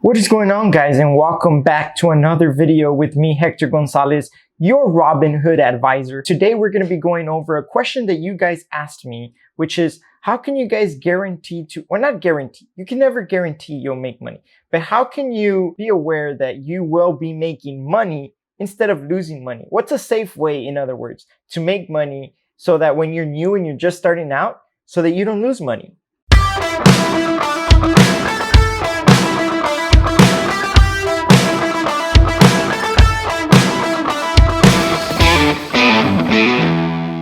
What is going on, guys, and welcome back to another video with me, Hector Gonzalez, your Robinhood advisor. Today we're going to be going over a question that you guys asked me, which is how can you guys guarantee to, or not guarantee, you can never guarantee you'll make money, but how can you be aware that you will be making money instead of losing money? What's a safe way, in other words, to make money so that when you're new and you're just starting out, so that you don't lose money?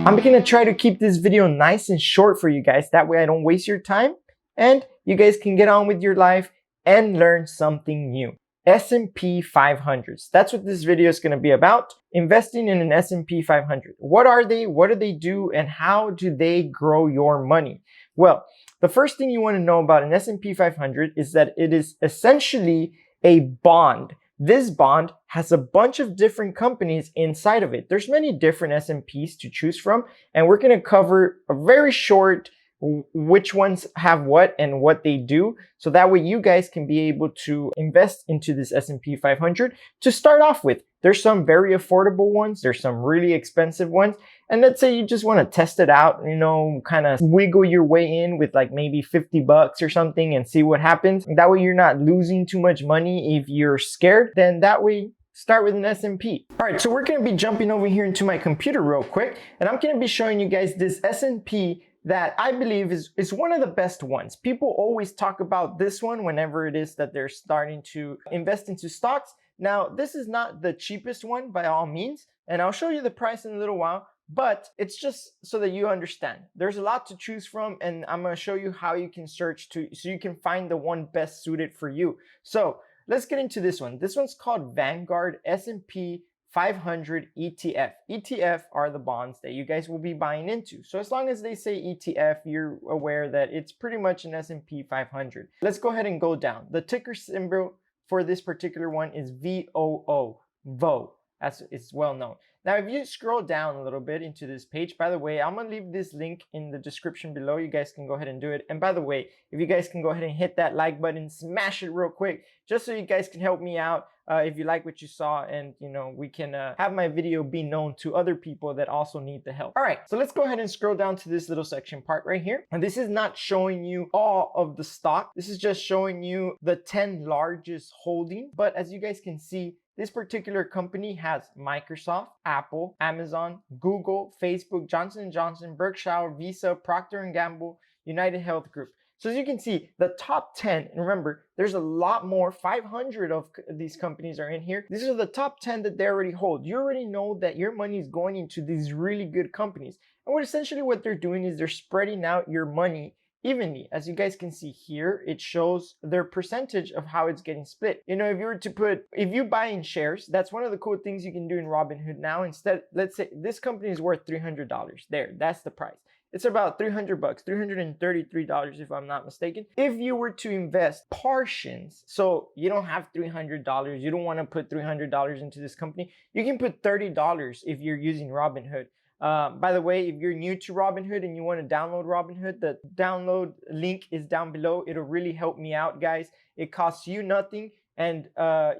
I'm gonna try to keep this video nice and short for you guys. That way I don't waste your time and you guys can get on with your life and learn something new. S&P 500s. That's what this video is gonna be about. Investing in an S&P 500. What are they? What do they do? And how do they grow your money? Well, the first thing you wanna know about an S&P 500 is that it is essentially a bond. This bond has a bunch of different companies inside of it. There's many different S&Ps to choose from, and we're going to cover a very short which ones have what and what they do, so that way you guys can be able to invest into this S&P 500 to start off with. There's some very affordable ones, there's some really expensive ones, and let's say you just want to test it out, you know, kind of wiggle your way in with like maybe 50 bucks or something and see what happens. That way you're not losing too much money if you're scared. Then that way start with an S&P. All right, so we're going to be jumping over here into my computer real quick, and I'm going to be showing you guys this S&P that I believe is one of the best ones. People always talk about this one whenever it is that they're starting to invest into stocks. Now, this is not the cheapest one by all means, and I'll show you the price in a little while, but it's just so that you understand. There's a lot to choose from, and I'm gonna show you how you can search so you can find the one best suited for you. So let's get into this one. This one's called Vanguard S&P 500 ETF. ETF are the bonds that you guys will be buying into. So as long as they say ETF, you're aware that it's pretty much an S&P 500. Let's go ahead and go down. The ticker symbol for this particular one is VOO, VO. It's well known. Now, if you scroll down a little bit into this page, by the way, I'm gonna leave this link in the description below. You guys can go ahead and do it. And by the way, if you guys can go ahead and hit that like button, smash it real quick, just so you guys can help me out if you like what you saw, and you know, we can have my video be known to other people that also need the help. All right, so let's go ahead and scroll down to this little section part right here. And this is not showing you all of the stock. This is just showing you the 10 largest holding. But as you guys can see, this particular company has Microsoft, Apple, Amazon, Google, Facebook, Johnson & Johnson, Berkshire, Visa, Procter & Gamble, United Health Group. So as you can see, the top 10, and remember, there's a lot more, 500 of these companies are in here. These are the top 10 that they already hold. You already know that your money is going into these really good companies. And essentially what they're doing is they're spreading out your money evenly. As you guys can see here, it shows their percentage of how it's getting split. You know, if you buy in shares, that's one of the cool things you can do in Robinhood now. Instead, let's say this company is worth $300. There, that's the price. It's about 300 bucks, $333 if I'm not mistaken. If you were to invest portions, so you don't have $300, you don't want to put $300 into this company, you can put $30 if you're using Robinhood. By the way, if you're new to Robinhood and you want to download Robinhood, the download link is down below. It'll really help me out, guys. It costs you nothing, and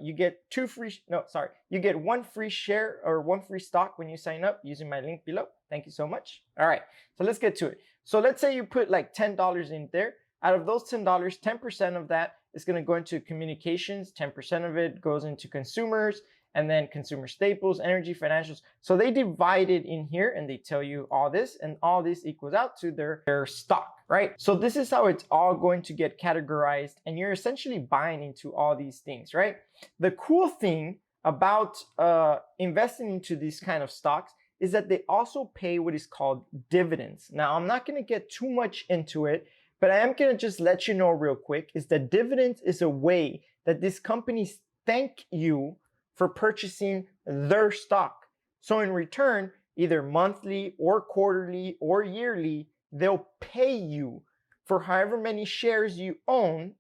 you get you get one free share or one free stock when you sign up using my link below. Thank you so much. All right, so let's get to it. So let's say you put like $10 in there. Out of those $10, 10% of that is going to go into communications, 10% of it goes into consumers, and then consumer staples, energy, financials. So they divide it in here and they tell you all this, and all this equals out to their stock, right? So this is how it's all going to get categorized, and you're essentially buying into all these things, right? The cool thing about investing into these kind of stocks is that they also pay what is called dividends. Now, I'm not gonna get too much into it, but I am gonna just let you know real quick is that dividends is a way that these companies thank you for purchasing their stock. So in return, either monthly or quarterly or yearly, they'll pay you for however many shares you own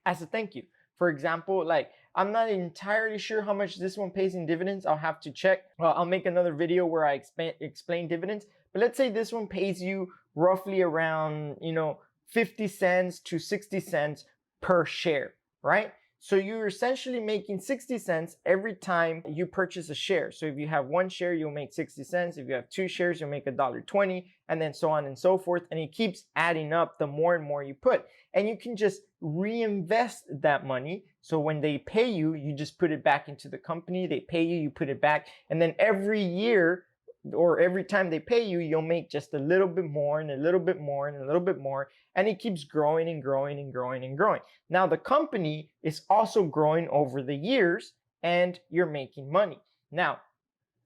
as a thank you. For example, like, I'm not entirely sure how much this one pays in dividends. I'll have to check. I'll make another video where I explain dividends. But let's say this one pays you roughly around, 50 cents to 60 cents per share, right? So you're essentially making 60 cents every time you purchase a share. So if you have one share, you'll make 60 cents. If you have two shares, you'll make $1.20, and then so on and so forth. And it keeps adding up the more and more you put. And you can just reinvest that money. So when they pay you, you just put it back into the company. They pay you, you put it back. And then every year, or every time they pay you, you'll make just a little bit more and a little bit more and a little bit more. And it keeps growing and growing and growing and growing. Now the company is also growing over the years and you're making money. Now,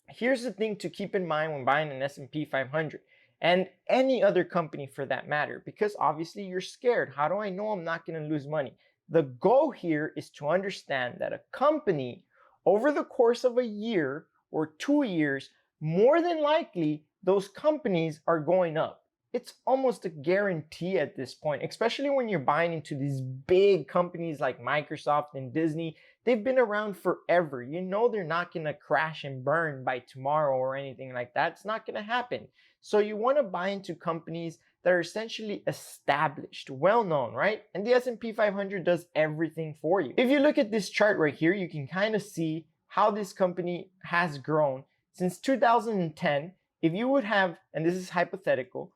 here's the thing to keep in mind when buying an S&P 500 and any other company for that matter, because obviously you're scared. How do I know I'm not going to lose money? The goal here is to understand that a company over the course of a year or 2 years, more than likely, those companies are going up. It's almost a guarantee at this point, especially when you're buying into these big companies like Microsoft and Disney. They've been around forever. You know they're not going to crash and burn by tomorrow or anything like that. It's not going to happen. So you want to buy into companies that are essentially established, well-known, right? And the S&P 500 does everything for you. If you look at this chart right here, you can kind of see how this company has grown. Since 2010, if you would have, and this is hypothetical,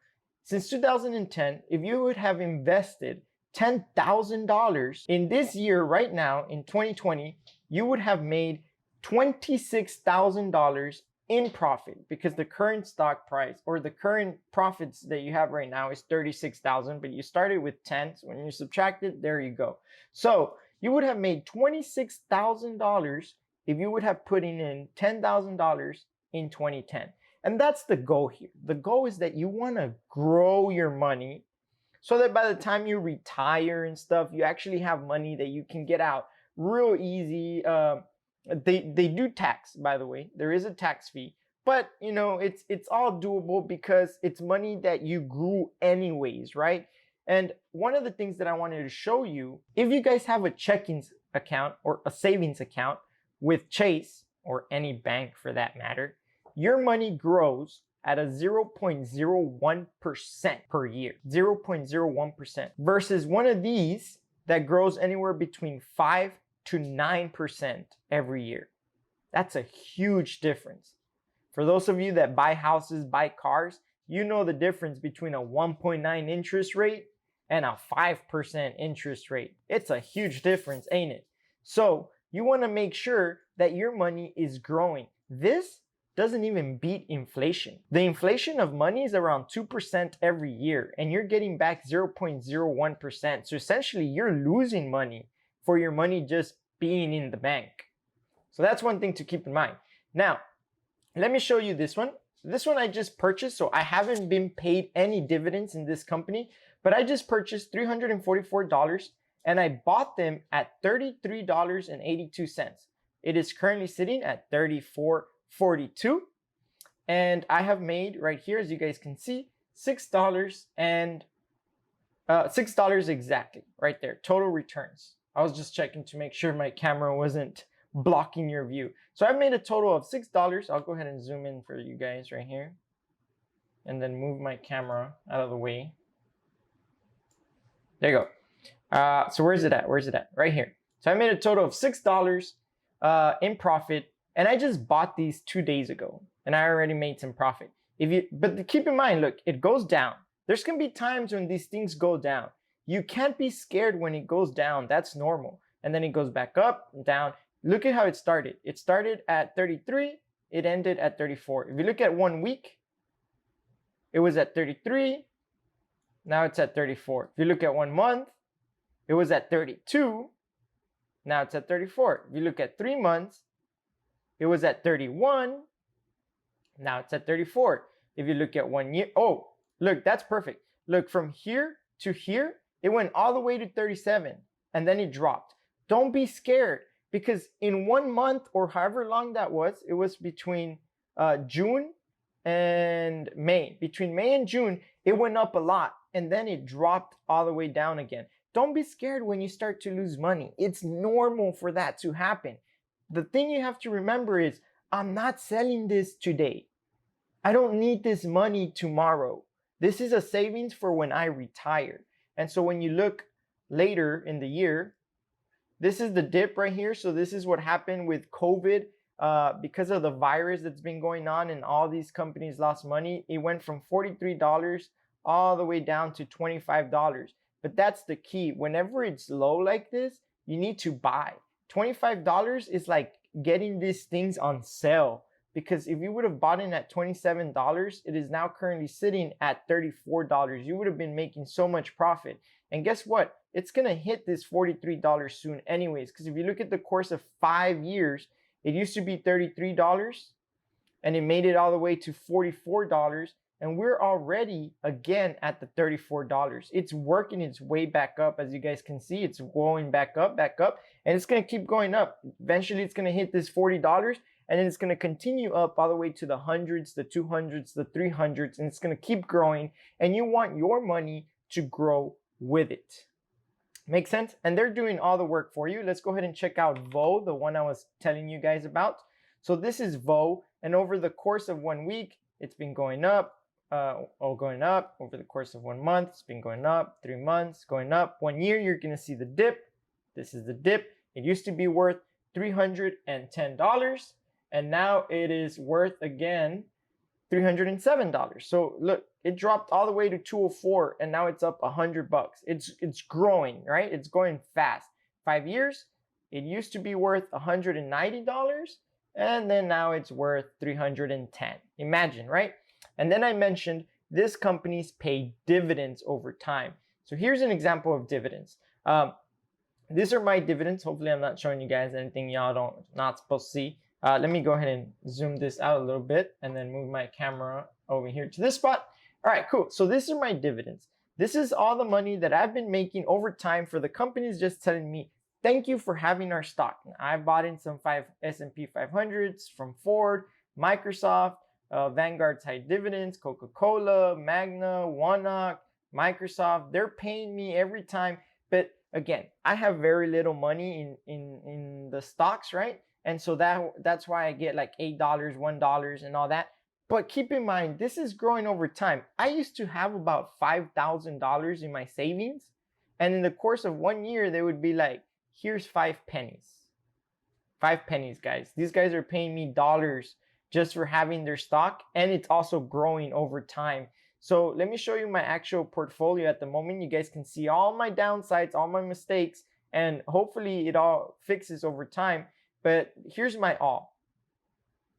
since 2010, if you would have invested $10,000 in this year right now, in 2020, you would have made $26,000 in profit because the current stock price or the current profits that you have right now is 36,000, but you started with 10. So when you subtract it, there you go. So you would have made $26,000 if you would have put in $10,000 in 2010. And that's the goal here. The goal is that you want to grow your money so that by the time you retire and stuff, you actually have money that you can get out real easy. They do tax, by the way. There is a tax fee, but you know, it's all doable because it's money that you grew anyways, right? And one of the things that I wanted to show you, if you guys have a checking account or a savings account with Chase or any bank for that matter, your money grows at a 0.01% per year, 0.01% versus one of these that grows anywhere between 5 to 9% every year. That's a huge difference. For those of you that buy houses, buy cars, you know the difference between a 1.9 interest rate and a 5% interest rate. It's a huge difference, ain't it? So you want to make sure that your money is growing. This doesn't even beat inflation. The inflation of money is around 2% every year, and you're getting back 0.01%. So essentially, you're losing money for your money just being in the bank. So that's one thing to keep in mind. Now, let me show you this one. This one I just purchased, so I haven't been paid any dividends in this company, but I just purchased $344, and I bought them at $33.82. It is currently sitting at $34.42, and I have made right here, as you guys can see, $6 and $6 exactly right there, total returns. I was just checking to make sure my camera wasn't blocking your view. So I've made a total of $6. I'll go ahead and zoom in for you guys right here and then move my camera out of the way. There you go. So where's it at? Where's it at? Right here. So I made a total of $6 in profit, and I just bought these 2 days ago, and I already made some profit. But keep in mind, look, it goes down. There's gonna be times when these things go down. You can't be scared when it goes down. That's normal. And then it goes back up and down. Look at how it started. It started at 33. It ended at 34. If you look at 1 week, it was at 33. Now it's at 34. If you look at 1 month, it was at 32. Now it's at 34. If you look at 3 months, it was at 31. Now it's at 34. If you look at 1 year, oh, look, that's perfect. Look, from here to here, it went all the way to 37, and then it dropped. Don't be scared, because in 1 month or however long that was, it was between June and May. Between May and June, it went up a lot, and then it dropped all the way down again. Don't be scared when you start to lose money. It's normal for that to happen. The thing you have to remember is, I'm not selling this today. I don't need this money tomorrow. This is a savings for when I retire. And so when you look later in the year, This is the dip right here. So this is what happened with COVID. Because of the virus that's been going on and all these companies lost money, it went from $43 all the way down to $25. But that's the key. Whenever it's low like this, you need to buy. $25 is like getting these things on sale, because if you would have bought in at $27, it is now currently sitting at $34. You would have been making so much profit. And guess what? It's going to hit this $43 soon anyways, because if you look at the course of 5 years, it used to be $33 and it made it all the way to $44. And we're already again at the $34. It's working its way back up. As you guys can see, it's going back up, and it's going to keep going up. Eventually, it's going to hit this $40, and then it's going to continue up all the way to the hundreds, the 200s, the 300s, and it's going to keep growing. And you want your money to grow with it. Make sense? And they're doing all the work for you. Let's go ahead and check out VO, the one I was telling you guys about. So this is VO, and over the course of 1 week, it's been going up. Going up. Over the course of 1 month, it's been going up. 3 months, going up. 1 year, you're going to see the dip. This is the dip. It used to be worth $310, and now it is worth, again, $307. So look, it dropped all the way to 204, and now it's up $100. It's growing, right? It's going fast. 5 years, it used to be worth $190, and then now it's worth $310. Imagine, right? And then I mentioned these companies pay dividends over time. So here's an example of dividends. These are my dividends. Hopefully I'm not showing you guys anything y'all not supposed to see. Let me go ahead and zoom this out a little bit and then move my camera over here to this spot. All right, cool. So these are my dividends. This is all the money that I've been making over time for the companies just telling me, thank you for having our stock. I've bought in some S&P 500s from Ford, Microsoft, Vanguard's high dividends, Coca-Cola, Magna, Warnock, Microsoft. They're paying me every time. But again, I have very little money in the stocks, right? And so that's why I get like $8, $1 and all that. But keep in mind, this is growing over time. I used to have about $5,000 in my savings. And in the course of 1 year, they would be like, here's 5 pennies. 5 pennies, guys. These guys are paying me dollars just for having their stock, and it's also growing over time. So let me show you my actual portfolio at the moment. You guys can see all my downsides, all my mistakes, and hopefully it all fixes over time. But here's my all.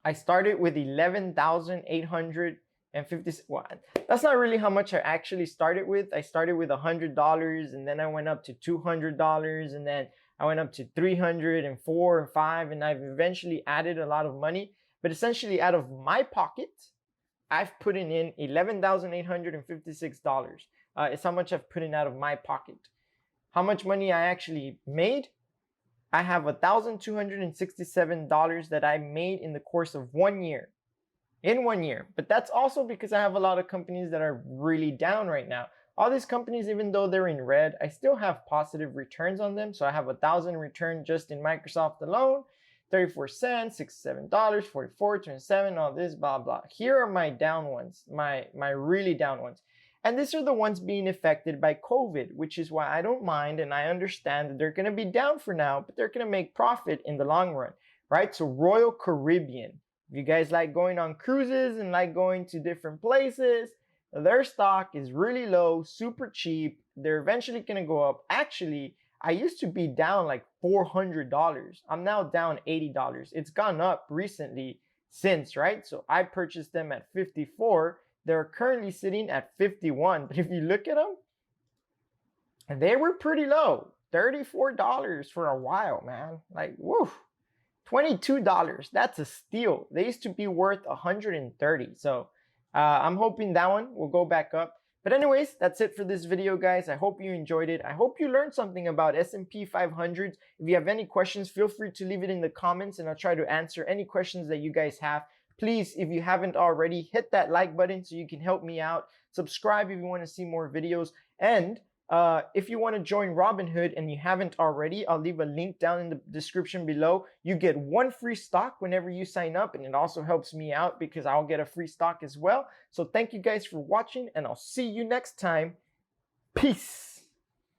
I started with 11,850. Well, that's not really how much I actually started with. I started with $100, and then I went up to $200, and then I went up to $300 and $400 and $500, and I've eventually added a lot of money. But essentially, out of my pocket, I've put in $11,856. It's how much I've put in out of my pocket. How much money I actually made? I have $1,267 that I made in the course of 1 year. In 1 year. But that's also because I have a lot of companies that are really down right now. All these companies, even though they're in red, I still have positive returns on them. So I have 1,000 return just in Microsoft alone. 34 cents, $67, 44, 27, all this, blah, blah. Here are my down ones, my really down ones. And these are the ones being affected by COVID, which is why I don't mind, and I understand that they're going to be down for now, but they're going to make profit in the long run, right? So Royal Caribbean, if you guys like going on cruises and like going to different places, their stock is really low, super cheap. They're eventually going to go up. Actually, I used to be down like $400. I'm now down $80. It's gone up recently since, right? So I purchased them at 54. They're currently sitting at 51. But if you look at them, they were pretty low. $34 for a while, man. Like, woo. $22. That's a steal. They used to be worth $130. So I'm hoping that one will go back up. But anyways, that's it for this video, guys. I hope you enjoyed it. I hope you learned something about S&P 500. If you have any questions, feel free to leave it in the comments, and I'll try to answer any questions that you guys have. Please, if you haven't already, hit that like button so you can help me out. Subscribe if you want to see more videos. And if you want to join Robinhood and you haven't already, I'll leave a link down in the description below. You get 1 free stock whenever you sign up, and it also helps me out because I'll get a free stock as well. So thank you guys for watching, and I'll see you next time. Peace.